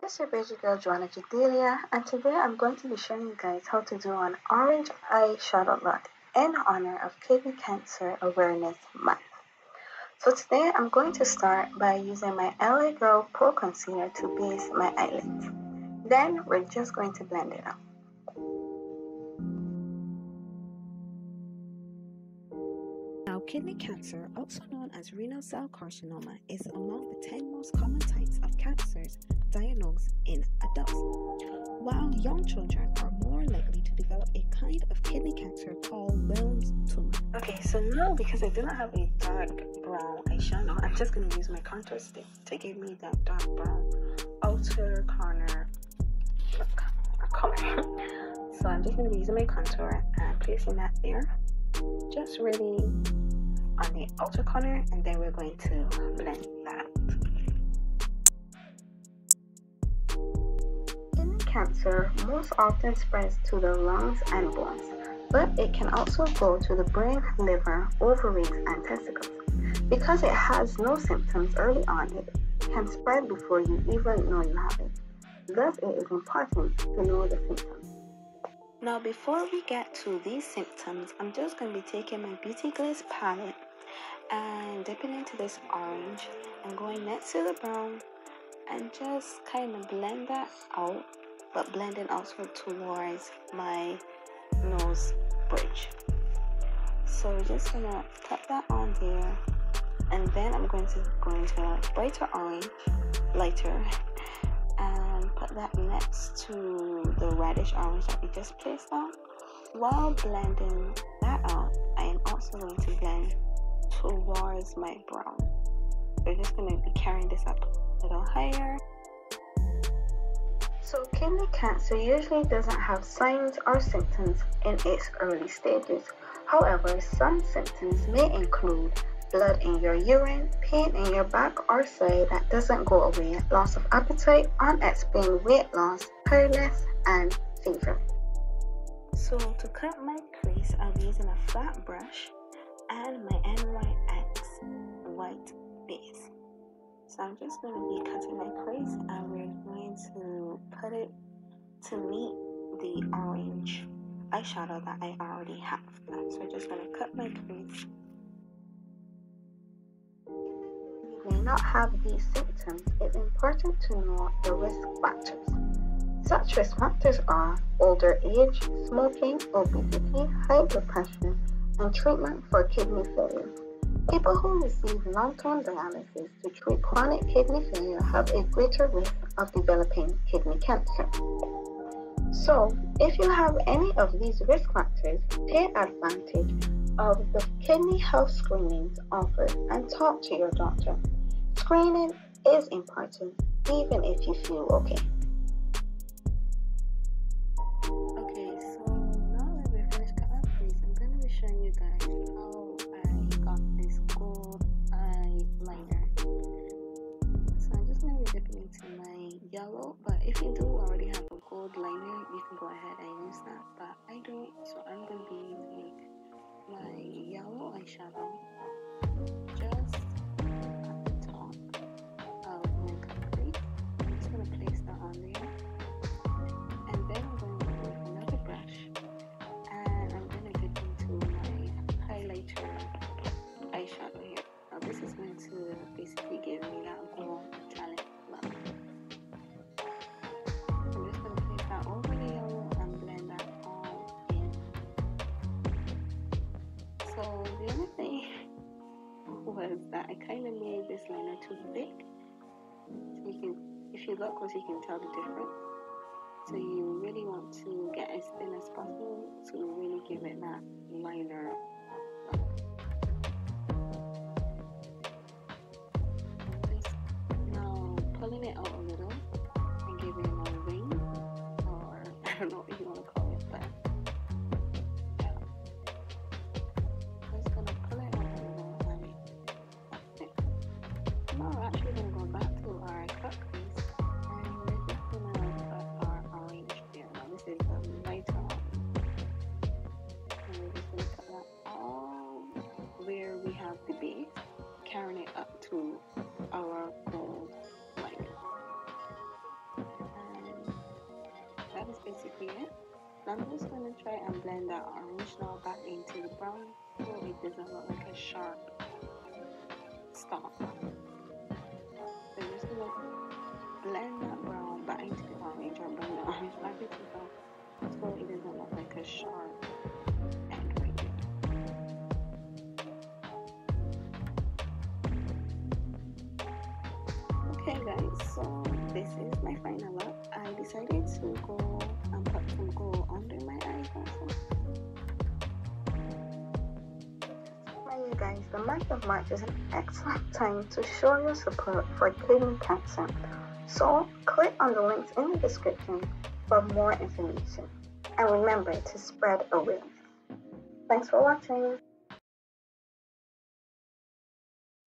It's your baby girl Joanna Jadelia, and today I'm going to be showing you guys how to do an orange eyeshadow look in honor of Kidney Cancer Awareness Month. So today I'm going to start by using my LA Girl Pro Concealer to base my eyelids. Then we're just going to blend it out. Now, kidney cancer, also known as renal cell carcinoma, is among the 10 most common types of cancers diagnosed in adults, while young children are more likely to develop a kind of kidney cancer called Wilms tumor. Okay, so now because I do not have a dark brown eyeshadow, I'm just going to use my contour stick to give me that dark brown outer corner color. So I'm just going to be using my contour and placing that there, just really on the outer corner, and then we're going to blend that. Kidney cancer most often spreads to the lungs and bones, but it can also go to the brain, liver, ovaries, and testicles. Because it has no symptoms early on, it can spread before you even know you have it. Thus, it is important to know the symptoms. Now, before we get to these symptoms, I'm just going to be taking my Beauty Glazed palette and dipping into this orange and going next to the brown and just kind of blend that out, but blending also towards my nose bridge. So we're just going to tap that on there, and then I'm going to go into a brighter orange, lighter, and put that next to the reddish orange that we just placed on. While blending that out, I am also going to blend towards my brown. So we're just going to be carrying this up a little higher. So kidney cancer usually doesn't have signs or symptoms in its early stages. However, some symptoms may include blood in your urine, pain in your back or side that doesn't go away, loss of appetite, unexplained weight loss, tiredness, and fever. So to cut my crease, I'm using a flat brush and my NYX white base. So I'm just going to be cutting my crease, and we're going to put it to meet the orange eyeshadow that I already have. So I'm just going to cut my crease. You may not have these symptoms. It's important to know the risk factors. Such risk factors are older age, smoking, obesity, high blood pressure, and treatment for kidney failure. People who receive long-term dialysis to treat chronic kidney failure have a greater risk of developing kidney cancer. So, if you have any of these risk factors, take advantage of the kidney health screenings offered and talk to your doctor. Screening is important, even if you feel okay. Okay, so now that we're finished cutting our crease, I'm going to be showing you guys how I got this gold eyeliner. So I'm just going to be dipping into my yellow, but if you do already have a gold liner, you can go ahead and use that, but I don't, so I'm going to be using my yellow eyeshadow just at the top of my cut crease. I'm just going to place that on there, and then I'm going to go with another brush, and I'm going to dip into my highlighter eyeshadow here. Now this is going to basically give me that gold metallic look. I'm just going to place that over the yellow and blend that all in. So the only thing was that I kind of made this liner too big. So you can, if you look close, you can tell the difference. So you really want to get as thin as possible to really give it that liner look. Now pulling it out a little and giving it a ring, or I don't know what you want to call it, but yeah. I'm just gonna pull it out a little, and that's it. Now we're actually gonna go back to our cut crease, and we're just gonna put our orange there. Now this is a lighter orange, and we're just gonna cut that I'm just going to try and blend that orange now back into the brown so it doesn't look like a sharp stalk. So I'm just going to blend that brown back into the orange, or blend the orange back into the brown so it doesn't look like a sharp end right there. Okay guys, so this is my final look. I decided to go and put some gold under my eyes also. Now you guys, the month of March is an excellent time to show your support for kidney cancer. So click on the links in the description for more information. And remember to spread awareness. Thanks for watching.